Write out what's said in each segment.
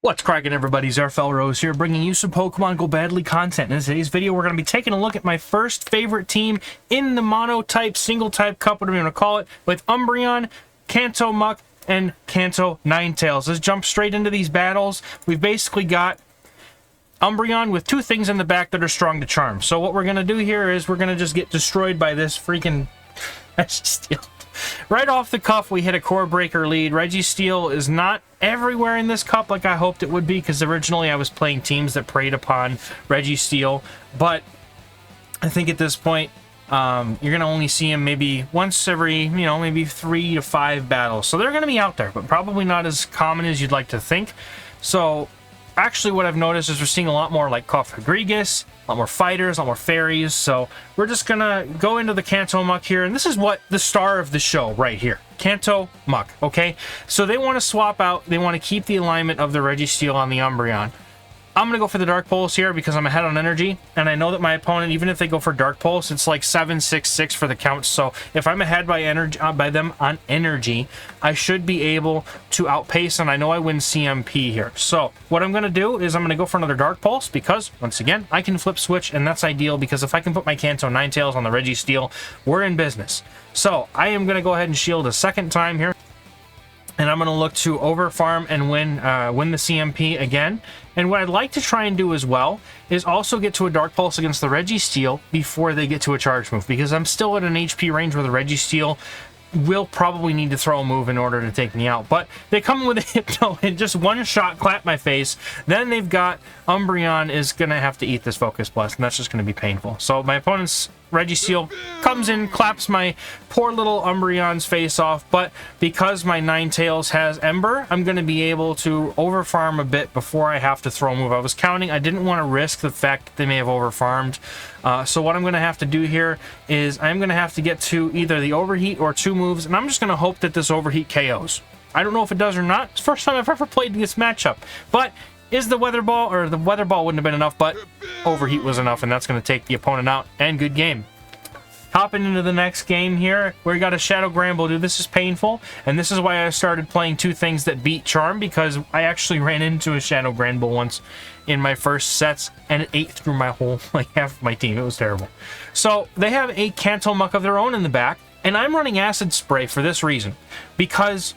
What's cracking, everybody? XehrFelrose here, bringing you some Pokemon Go Badly content. In today's video, we're going to be taking a look at my first favorite team in the mono-type, single-type cup, whatever you want to call it, with Umbreon, Kanto Muck, and Kanto Ninetales. Let's jump straight into these battles. We've basically got Umbreon with two things in the back that are strong to charm. So what we're going to do here is we're going to just get destroyed by this freaking Registeel. Right off the cuff, we hit a core breaker lead. Registeel is not everywhere in this cup like I hoped it would be, because originally I was playing teams that preyed upon Registeel, but I think at this point you're going to only see him maybe once every, maybe 3 to 5 battles. So they're going to be out there, but probably not as common as you'd like to think. So actually what I've noticed is we're seeing a lot more like griegas, a lot more fighters, a lot more fairies. So we're just gonna go into the Kanto Muck here, and this is what the star of the show right here, Kanto Muck. Okay, so they want to swap out, they want to keep the alignment of the Registeel on the Umbreon. I'm gonna go for the Dark Pulse here because I'm ahead on energy, and I know that my opponent, even if they go for Dark Pulse, it's like 7-6-6 for the count. So if I'm ahead by energy, by them on energy, I should be able to outpace, and I know I win CMP here. So what I'm gonna do is I'm gonna go for another Dark Pulse because, once again, I can flip switch, and that's ideal because if I can put my Kanto Ninetales on the Registeel, we're in business. So I am gonna go ahead and shield a second time here, and I'm going to look to overfarm and win the CMP again. And what I'd like to try and do as well is also get to a Dark Pulse against the Registeel before they get to a charge move, because I'm still at an HP range where the Registeel will probably need to throw a move in order to take me out. But they come with a Hypno and just one shot clap my face. Then they've got Umbreon is going to have to eat this Focus Blast, and that's just going to be painful. So my opponent's Registeel comes in, claps my poor little Umbreon's face off, but because my Ninetales has Ember, I'm going to be able to overfarm a bit before I have to throw a move. I was counting, I didn't want to risk the fact that they may have overfarmed. So what I'm going to have to do here is I'm going to have to get to either the Overheat or 2 moves, and I'm just going to hope that this Overheat KOs. I don't know if it does or not. It's the first time I've ever played this matchup, but is the Weather Ball, or the Weather Ball wouldn't have been enough, but Overheat was enough, and that's going to take the opponent out, and good game. Hopping into the next game here, we got a Shadow Granbull. Dude, this is painful, and this is why I started playing two things that beat Charm, because I actually ran into a Shadow Granbull once in my first sets, and it ate through my whole, like, half of my team. It was terrible. So they have a Kanto Muck of their own in the back, and I'm running Acid Spray for this reason, because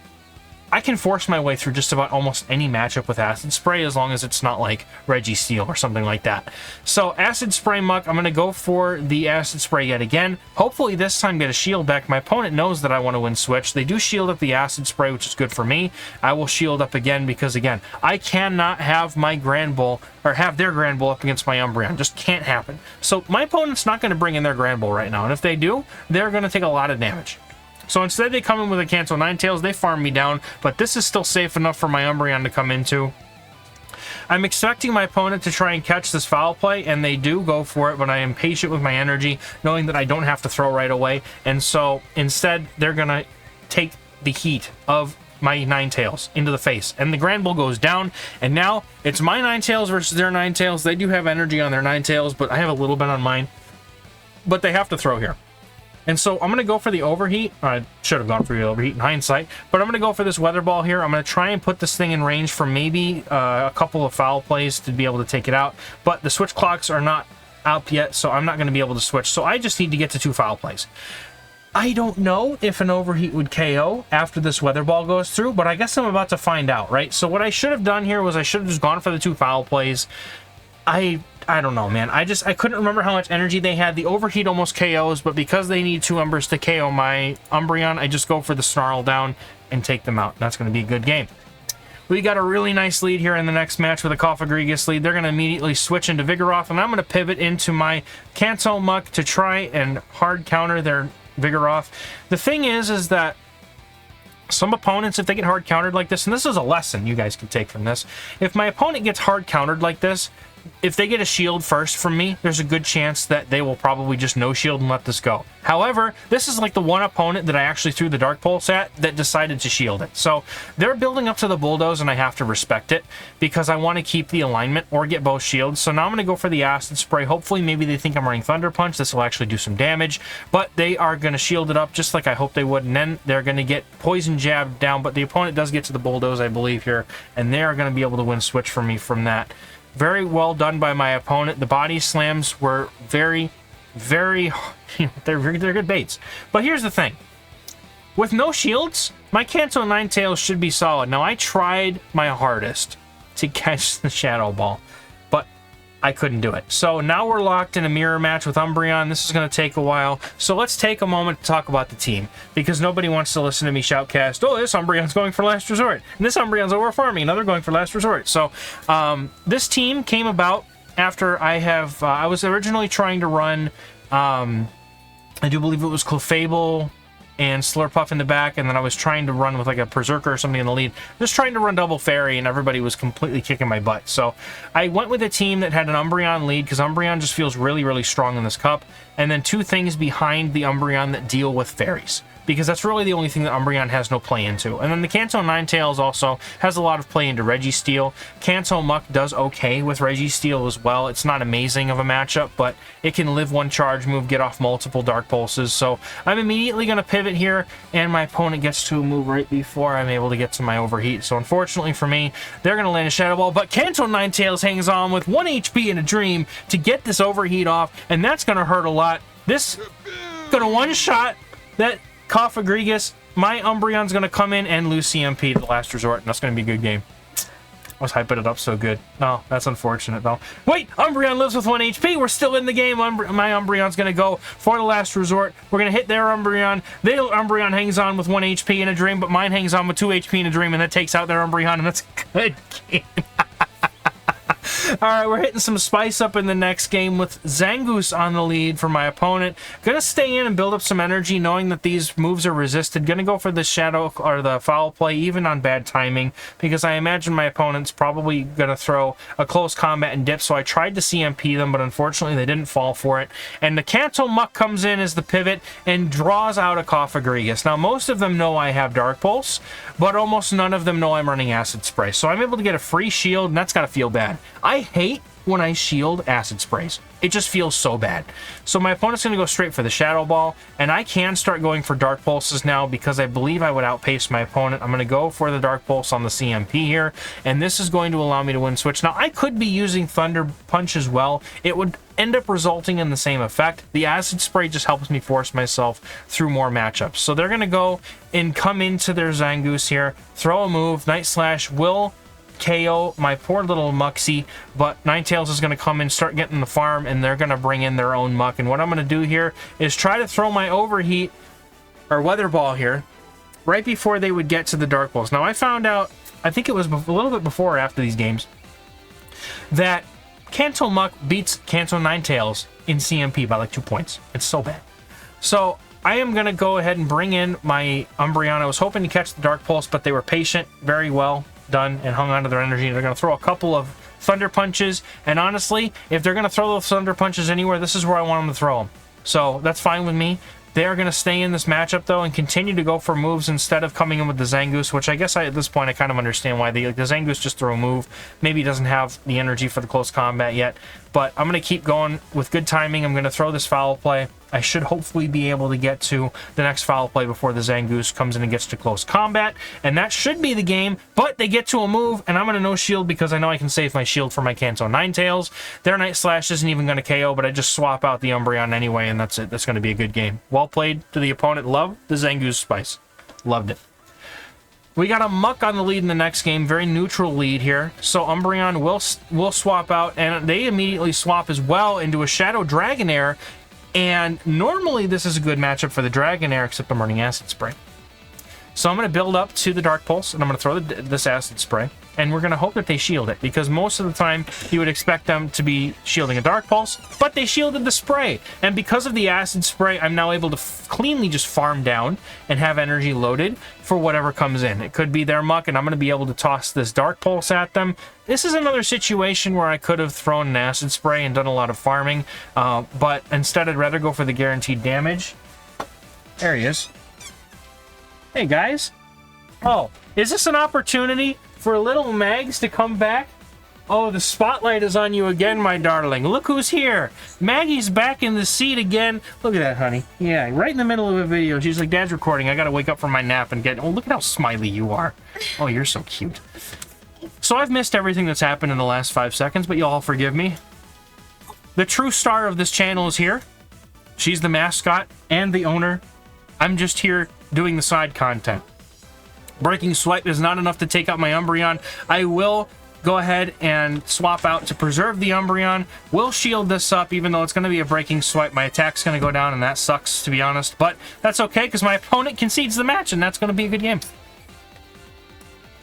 I can force my way through just about almost any matchup with Acid Spray as long as it's not like Registeel or something like that. So Acid Spray Muck, I'm going to go for the Acid Spray yet again. Hopefully this time get a shield back. My opponent knows that I want to win switch. They do shield up the Acid Spray, which is good for me. I will shield up again because, again, I cannot have my Granbull, or have their Granbull up against my Umbreon. Just can't happen. So my opponent's not going to bring in their Granbull right now, and if they do, they're going to take a lot of damage. So instead they come in with a Kanto Ninetales, they farm me down, but this is still safe enough for my Umbreon to come into. I'm expecting my opponent to try and catch this foul play, and they do go for it, but I am patient with my energy, knowing that I don't have to throw right away, and so instead they're going to take the heat of my Ninetales into the face, and the Granbull goes down, and now it's my Ninetales versus their Ninetales. They do have energy on their Ninetales, but I have a little bit on mine, but they have to throw here. And so I'm going to go for the Overheat. I should have gone for the Overheat in hindsight, but I'm going to go for this Weather Ball here. I'm going to try and put this thing in range for maybe a couple of foul plays to be able to take it out, but the switch clocks are not out yet, so I'm not going to be able to switch. So I just need to get to 2 foul plays. I don't know if an Overheat would KO after this Weather Ball goes through, but I guess I'm about to find out, right? So what I should have done here was I should have just gone for the 2 foul plays. I don't know, man. I couldn't remember how much energy they had. The Overheat almost KOs, but because they need 2 Umbers to KO my Umbreon, I just go for the Snarl down and take them out. That's going to be a good game. We got a really nice lead here in the next match with a griegas lead. They're going to immediately switch into Vigoroth, and I'm going to pivot into my Kanto Muck to try and hard counter their Vigoroth. The thing is that some opponents, if they get hard countered like this, and this is a lesson you guys can take from this, if my opponent gets hard countered like this, if they get a shield first from me, there's a good chance that they will probably just no shield and let this go. However, this is like the one opponent that I actually threw the Dark Pulse at that decided to shield it. So they're building up to the Bulldoze, and I have to respect it because I want to keep the alignment or get both shields. So now I'm going to go for the Acid Spray. Hopefully, maybe they think I'm running Thunder Punch. This will actually do some damage, but they are going to shield it up just like I hope they would, and then they're going to get Poison Jab down, but the opponent does get to the Bulldoze, I believe, here, and they are going to be able to win switch for me from that. Very well done by my opponent. The body slams were very, very... they're good baits. But here's the thing. With no shields, my Kanto Ninetales should be solid. Now, I tried my hardest to catch the Shadow Ball, but I couldn't do it. So now we're locked in a mirror match with Umbreon. This is going to take a while. So let's take a moment to talk about the team, because nobody wants to listen to me shoutcast, oh, this Umbreon's going for Last Resort, and this Umbreon's over farming, another going for Last Resort. So this team came about after I was originally trying to run, I do believe it was Clefable and Slurpuff in the back, and then I was trying to run with like a Berserker or something in the lead, just trying to run Double Fairy, and everybody was completely kicking my butt. So I went with a team that had an Umbreon lead, because Umbreon just feels really, really strong in this cup, and then two things behind the Umbreon that deal with fairies, because that's really the only thing that Umbreon has no play into. And then the Kanto Ninetales also has a lot of play into Registeel. Kanto Muck does okay with Registeel as well. It's not amazing of a matchup, but it can live one charge move, get off multiple Dark Pulses. So I'm immediately going to pivot here, and my opponent gets to a move right before I'm able to get to my Overheat. So unfortunately for me, they're going to land a Shadow Ball, but Kanto Ninetales hangs on with 1 HP in a Dream to get this Overheat off, and that's going to hurt a lot. This going to one-shot that griegas. My Umbreon's going to come in and lose CMP to the Last Resort, and that's going to be a good game. I was hyping it up so good. No, that's unfortunate, though. Wait, Umbreon lives with 1 HP. We're still in the game. My Umbreon's going to go for the Last Resort. We're going to hit their Umbreon. Their Umbreon hangs on with 1 HP in a Dream, but mine hangs on with 2 HP in a Dream, and that takes out their Umbreon, and that's a good game. All right, we're hitting some spice up in the next game with Zangoose on the lead for my opponent. Gonna stay in and build up some energy, knowing that these moves are resisted. Gonna go for the Shadow or the Foul Play, even on bad timing, because I imagine my opponent's probably gonna throw a Close Combat and dip. So I tried to CMP them, but unfortunately they didn't fall for it. And the Kanto Muck comes in as the pivot and draws out a griegas. Now most of them know I have Dark Pulse, but almost none of them know I'm running Acid Spray. So I'm able to get a free shield, and that's gotta feel bad. I hate when I shield Acid Sprays. It just feels so bad. So my opponent's going to go straight for the Shadow Ball, and I can start going for Dark Pulses now because I believe I would outpace my opponent. I'm going to go for the Dark Pulse on the CMP here, and this is going to allow me to win switch. Now, I could be using Thunder Punch as well. It would end up resulting in the same effect. The Acid Spray just helps me force myself through more matchups. So they're going to go and come into their Zangoose here, throw a move. Night Slash will KO my poor little Muxie, but Ninetales is going to come in, start getting the farm, and they're going to bring in their own Muck. And what I'm going to do here is try to throw my Overheat or Weather Ball here right before they would get to the Dark Pulse. Now, I found out, I think it was a little bit before or after these games, that Kanto Muck beats Kanto Ninetales in CMP by like 2 points. It's so bad. So I am going to go ahead and bring in my Umbreon. I was hoping to catch the Dark Pulse, but they were patient, very well done, and hung on to their energy. They're going to throw a couple of Thunder Punches, and honestly, if they're going to throw those Thunder Punches anywhere, this is where I want them to throw them. So that's fine with me. They are going to stay in this matchup, though, and continue to go for moves instead of coming in with the Zangoose, which I guess at this point I kind of understand why. The Zangoose just threw a move. Maybe he doesn't have the energy for the Close Combat yet, but I'm going to keep going with good timing. I'm going to throw this Foul Play. I should hopefully be able to get to the next Foul Play before the Zangoose comes in and gets to Close Combat, and that should be the game, but they get to a move, and I'm going to no shield because I know I can save my shield for my Kanto Ninetales. Their Night Slash isn't even going to KO, but I just swap out the Umbreon anyway, and that's it. That's going to be a good game. Well played to the opponent. Love the Zangoose Spice. Loved it. We got a Muck on the lead in the next game. Very neutral lead here. So Umbreon will swap out, and they immediately swap as well into a Shadow Dragonair. And normally this is a good matchup for the Dragonair, except I'm running Acid Spray. So I'm going to build up to the Dark Pulse, and I'm going to throw this Acid Spray. And we're going to hope that they shield it, because most of the time you would expect them to be shielding a Dark Pulse, but they shielded the spray. And because of the Acid Spray, I'm now able to cleanly just farm down and have energy loaded for whatever comes in. It could be their Muck, and I'm going to be able to toss this Dark Pulse at them. This is another situation where I could have thrown an Acid Spray and done a lot of farming, but instead I'd rather go for the guaranteed damage. There he is. Hey, guys. Oh, is this an opportunity for little Mags to come back? Oh, the spotlight is on you again, my darling. Look who's here. Maggie's back in the seat again. Look at that, honey. Yeah, right in the middle of a video. She's like, Dad's recording. I gotta wake up from my nap and get... Oh, look at how smiley you are. Oh, you're so cute. So I've missed everything that's happened in the last 5 seconds, but you'll all forgive me. The true star of this channel is here. She's the mascot and the owner. I'm just here doing the side content. Breaking Swipe is not enough to take out my Umbreon. I will go ahead and swap out to preserve the Umbreon. We'll shield this up, even though it's going to be a Breaking Swipe. My attack's going to go down, and that sucks, to be honest. But that's okay, because my opponent concedes the match, and that's going to be a good game.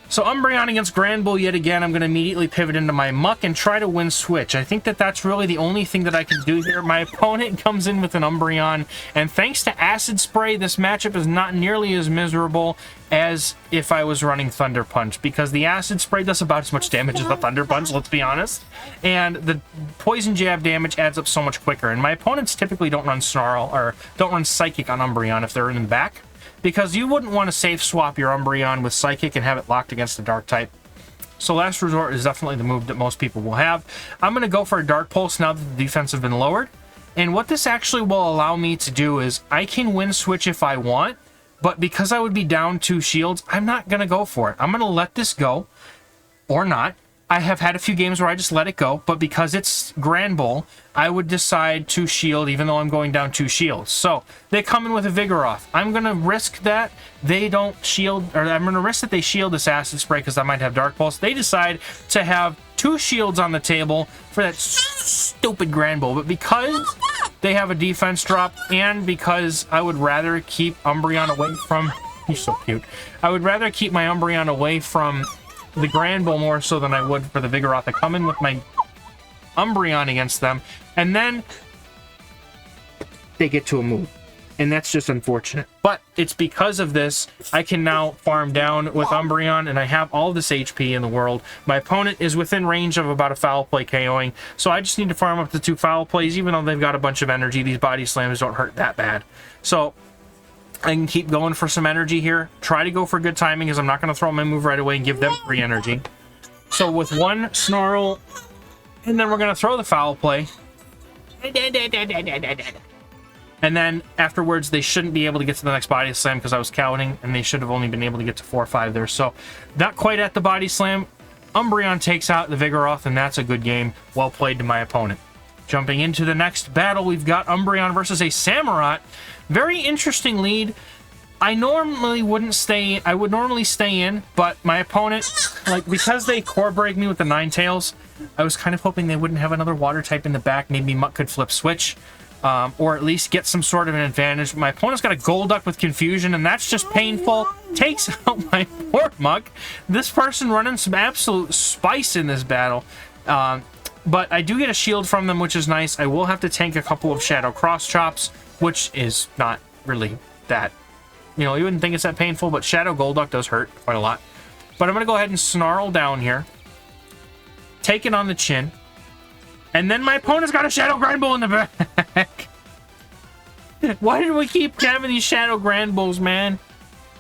So Umbreon against Granbull yet again. I'm going to immediately pivot into my Muck and try to win Switch. I think that that's really the only thing that I can do here. My opponent comes in with an Umbreon, and thanks to Acid Spray, this matchup is not nearly as miserable as if I was running Thunder Punch, because the Acid Spray does about as much damage as the Thunder Punch, let's be honest. And the Poison Jab damage adds up so much quicker. And my opponents typically don't run Snarl, or don't run Psychic on Umbreon if they're in the back, because you wouldn't want to safe swap your Umbreon with Psychic and have it locked against the Dark type. So Last Resort is definitely the move that most people will have. I'm going to go for a Dark Pulse now that the defense has been lowered. And what this actually will allow me to do is I can win Switch if I want, but because I would be down 2 shields, I'm not going to go for it. I'm going to let this go, or not. I have had a few games where I just let it go, but because it's Granbull, I would decide to shield even though I'm going down 2 shields. So they come in with a Vigoroth. I'm going to risk that they don't shield, or I'm going to risk that they shield this Acid Spray because I might have Dark Pulse. They decide to have 2 shields on the table for that stupid Granbull, but because they have a defense drop, and because I would rather keep Umbreon away from... He's so cute. I would rather keep my Umbreon away from the Granbull more so than I would for the Vigoroth. I come in with my Umbreon against them, and then they get to a move. And that's just unfortunate. But it's because of this, I can now farm down with Umbreon, and I have all this HP in the world. My opponent is within range of about a Foul Play KOing, so I just need to farm up to 2 Foul Plays. Even though they've got a bunch of energy, these Body Slams don't hurt that bad. So I can keep going for some energy here. Try to go for good timing, because I'm not going to throw my move right away and give them free energy. So with 1 Snarl, and then we're going to throw the Foul Play. And then afterwards, they shouldn't be able to get to the next Body Slam because I was counting, and they should have only been able to get to 4 or 5 there. So not quite at the Body Slam. Umbreon takes out the Vigoroth, and that's a good game. Well played to my opponent. Jumping into the next battle, we've got Umbreon versus a Samurott. Very interesting lead. I normally wouldn't stay. I would normally stay in, but my opponent, like, because they core break me with the Ninetales, I was kind of hoping they wouldn't have another water type in the back. Maybe Muck could flip switch, or at least get some sort of an advantage. My opponent's got a Golduck with Confusion, and that's just painful. Takes out my poor Muck. This person running some absolute spice in this battle. But I do get a shield from them, which is nice. I will have to tank a couple of Shadow Cross Chops, which is not really that... You know, you wouldn't think it's that painful, but Shadow Golduck does hurt quite a lot. But I'm going to go ahead and Snarl down here. Take it on the chin. And then my opponent's got a Shadow Granbull in the back. Why did we keep having these Shadow Granbulls, man?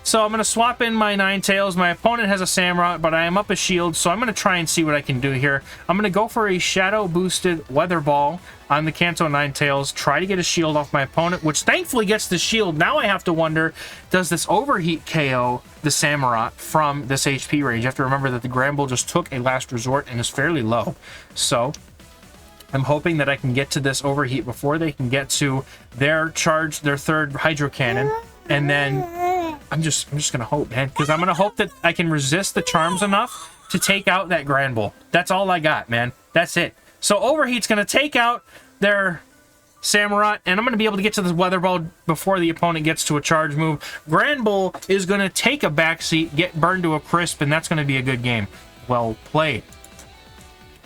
So I'm going to swap in my Ninetales. My opponent has a Samurott, but I am up a shield, so I'm going to try and see what I can do here. I'm going to go for a Shadow-boosted Weather Ball on the Kanto Ninetales, try to get a shield off my opponent, which thankfully gets the shield. Now I have to wonder, does this Overheat KO the Samurott from this HP range? You have to remember that the Granbull just took a Last Resort and is fairly low. So I'm hoping that I can get to this Overheat before they can get to their charge, their third Hydro Cannon, and then... I'm just gonna hope, man, because I'm gonna hope that I can resist the charms enough to take out that Granbull. That's all I got, man. That's it. So Overheat's gonna take out their Samurott, and I'm going to be able to get to this Weather Ball before the opponent gets to a charge move. Grand Bull is going to take a backseat, get burned to a crisp, and that's going to be a good game. Well played.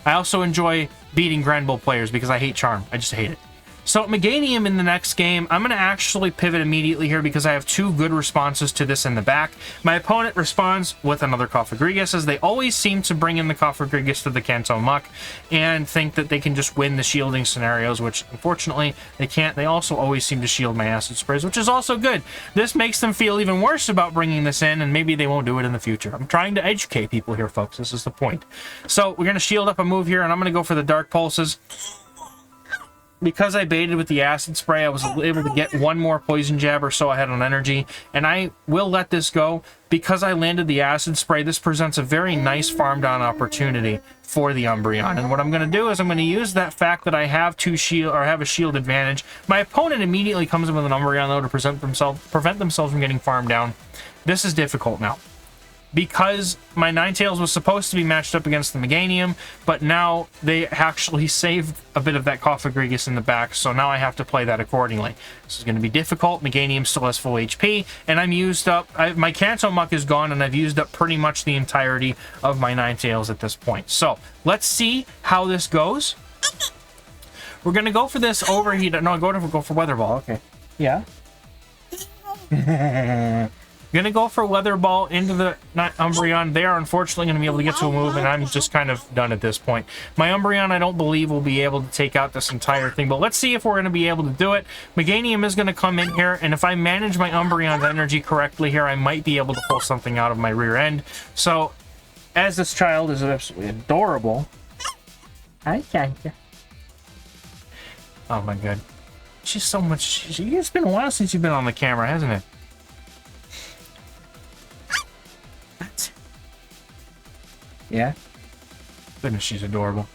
I also enjoy beating Grand Bull players because I hate Charm. I just hate it. So Meganium in the next game, I'm going to actually pivot immediately here because I have two good responses to this in the back. My opponent responds with another griegas, as they always seem to bring in the griegas to the Kanto Muck and think that they can just win the shielding scenarios, which unfortunately they can't. They also always seem to shield my acid sprays, which is also good. This makes them feel even worse about bringing this in, and maybe they won't do it in the future. I'm trying to educate people here, folks. This is the point. So we're going to shield up a move here, and I'm going to go for the Dark Pulses. Because I baited with the acid spray, I was able to get one more poison jab or so I had on energy, and I will let this go. Because I landed the acid spray, this presents a very nice farm down opportunity for the Umbreon. And what I'm going to do is I'm going to use that fact that I have a shield advantage. My opponent immediately comes in with an Umbreon though to prevent themselves from getting farmed down. This is difficult now. Because my Ninetales was supposed to be matched up against the Meganium, but now they actually saved a bit of that griegas in the back, so now I have to play that accordingly. This is going to be difficult. Meganium still has full HP, and I'm used up. My Kanto Muck is gone, and I've used up pretty much the entirety of my Ninetales at this point. So let's see how this goes. We're going to go for this overheat. No, go for Weather Ball. Okay. Yeah. Gonna go for Weather Ball into the Umbreon. They are unfortunately going to be able to get to a move, and I'm just kind of done at this point. My Umbreon, I don't believe, will be able to take out this entire thing, but let's see if we're going to be able to do it. Meganium is going to come in here, and if I manage my Umbreon's energy correctly here, I might be able to pull something out of my rear end. So, as this child is absolutely adorable. Hi, Kanto. Oh my god. She's so much... It's been a while since you've been on the camera, hasn't it? Yeah. Goodness, she's adorable.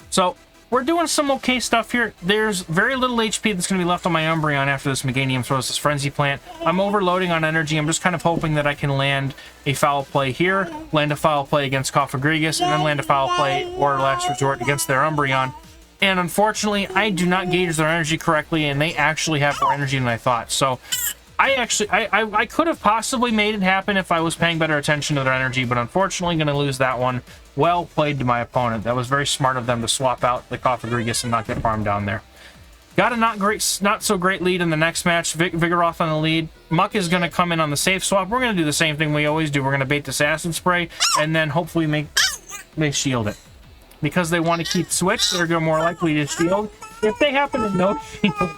So, we're doing some okay stuff here. There's very little HP that's going to be left on my Umbreon after this Meganium throws this Frenzy Plant. I'm overloading on energy. I'm just kind of hoping that I can land a foul play here, land a foul play against griegas, and then land a foul play or last resort against their Umbreon. And unfortunately, I do not gauge their energy correctly, and they actually have more energy than I thought. So, I could have possibly made it happen if I was paying better attention to their energy, but unfortunately going to lose that one. Well played to my opponent. That was very smart of them to swap out the griegas and not get farmed down there. Got a not so great lead in the next match. Vigoroth on the lead. Muck is going to come in on the safe swap. We're going to do the same thing we always do. We're going to bait this acid spray, and then hopefully they shield it. Because they want to keep switch, they're more likely to shield. If they happen to no shield...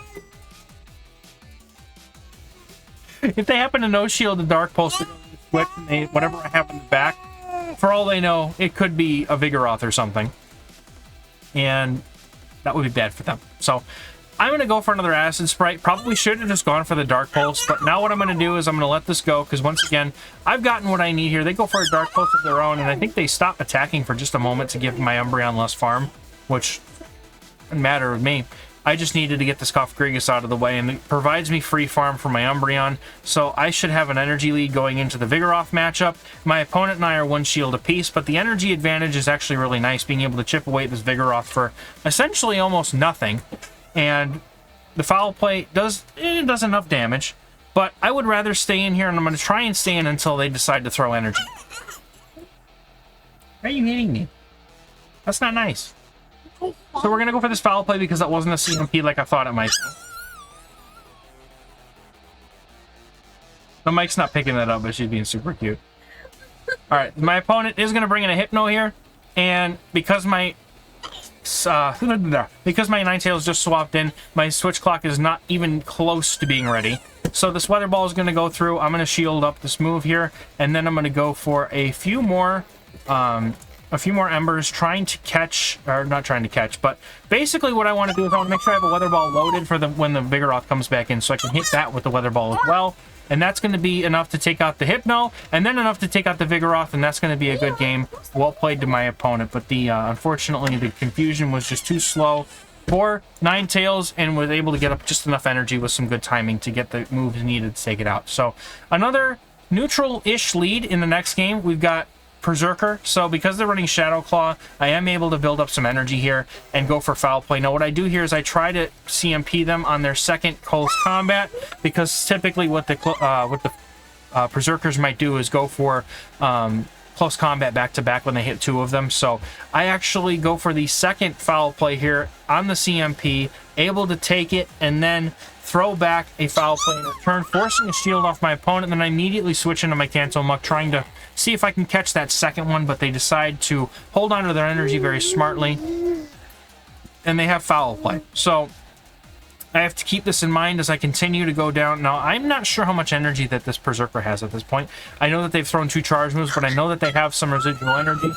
If they happen to no-shield the Dark Pulse, switch, and whatever I have in the back, for all they know, it could be a Vigoroth or something. And that would be bad for them. So, I'm going to go for another Acid Sprite. Probably should have just gone for the Dark Pulse, but now what I'm going to do is I'm going to let this go, because once again, I've gotten what I need here. They go for a Dark Pulse of their own, and I think they stop attacking for just a moment to give my Umbreon less farm, which doesn't matter with me. I just needed to get this griegas out of the way, and it provides me free farm for my Umbreon, so I should have an energy lead going into the Vigoroth matchup. My opponent and I are one shield apiece, but the energy advantage is actually really nice, being able to chip away at this Vigoroth for essentially almost nothing, and the foul play does enough damage, but I would rather stay in here, and I'm going to try and stay in until they decide to throw energy. Why are you hitting me? That's not nice. So we're going to go for this foul play because that wasn't a CMP like I thought it might be. The mic's not picking that up, but she's being super cute. Alright, my opponent is going to bring in a Hypno here, and because my Ninetales just swapped in, my switch clock is not even close to being ready. So this Weather Ball is going to go through. I'm going to shield up this move here, and then I'm going to go for a few more embers, trying to catch, or not trying to catch, but basically what I want to do is I want to make sure I have a Weather Ball loaded for when the Vigoroth comes back in, so I can hit that with the Weather Ball as well. And that's going to be enough to take out the Hypno, and then enough to take out the Vigoroth, and that's going to be a good game. Well played to my opponent, but unfortunately the confusion was just too slow for Ninetales, and was able to get up just enough energy with some good timing to get the moves needed to take it out. So another neutral-ish lead in the next game. We've got Berserker, so because they're running Shadow Claw, I am able to build up some energy here and go for foul play. Now, what I do here is I try to CMP them on their second close combat, because typically what the Berserkers might do is go for close combat back-to-back when they hit 2 of them. So I actually go for the second foul play here on the CMP, able to take it and then throw back a foul play in return, forcing a shield off my opponent. And then I immediately switch into my Kanto Muck, trying to see if I can catch that second one, but they decide to hold on to their energy very smartly, and they have foul play. So I have to keep this in mind as I continue to go down. Now, I'm not sure how much energy that this Berserker has at this point. I know that they've thrown 2 charge moves, but I know that they have some residual energy.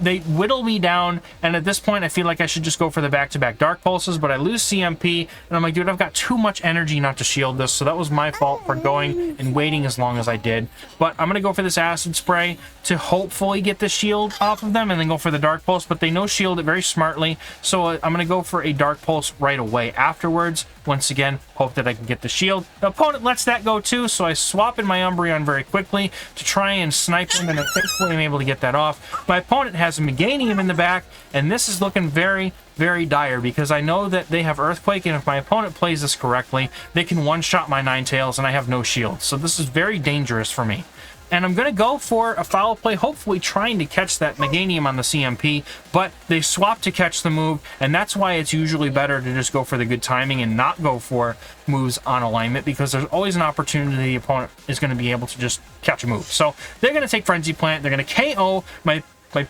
They whittle me down, and at this point, I feel like I should just go for the back-to-back Dark Pulses, but I lose CMP, and I'm like, dude, I've got too much energy not to shield this, so that was my fault for going and waiting as long as I did. But I'm going to go for this Acid Spray to hopefully get the shield off of them, and then go for the Dark Pulse, but they no-shield it very smartly, so I'm going to go for a Dark Pulse right away afterwards. Once again, hope that I can get the shield. The opponent lets that go too, so I swap in my Umbreon very quickly to try and snipe him, and thankfully I'm able to get that off. My opponent has a Meganium in the back, and this is looking very, very dire, because I know that they have Earthquake, and if my opponent plays this correctly, they can one-shot my Ninetales, and I have no shield. So this is very dangerous for me. And I'm going to go for a foul play, hopefully trying to catch that Meganium on the CMP, but they swap to catch the move, and that's why it's usually better to just go for the good timing and not go for moves on alignment, because there's always an opportunity the opponent is going to be able to just catch a move. So they're going to take Frenzy Plant, they're going to KO my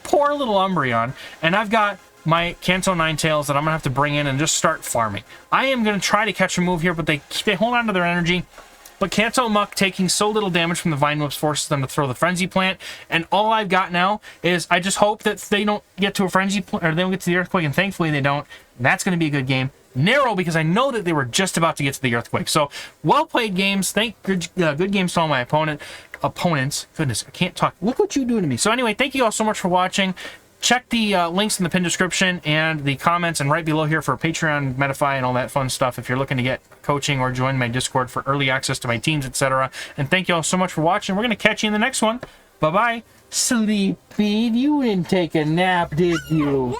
poor little Umbreon, and I've got my Kanto Ninetales that I'm going to have to bring in and just start farming. I am going to try to catch a move here, but they hold on to their energy. But Kanto Muck, taking so little damage from the Vine Whips, forces them to throw the Frenzy Plant. And all I've got now is I just hope that they don't get to a Frenzy Plant, or they don't get to the Earthquake, and thankfully they don't. That's going to be a good game. Narrow, because I know that they were just about to get to the Earthquake. So, well-played games. Good games to all my opponents. Goodness, I can't talk. Look what you do to me. So anyway, thank you all so much for watching. Check the links in the pinned description and the comments, and right below here for Patreon, Metafy, and all that fun stuff if you're looking to get coaching or join my Discord for early access to my teams, etc. And thank you all so much for watching. We're going to catch you in the next one. Bye-bye. Sleepy, you didn't take a nap, did you?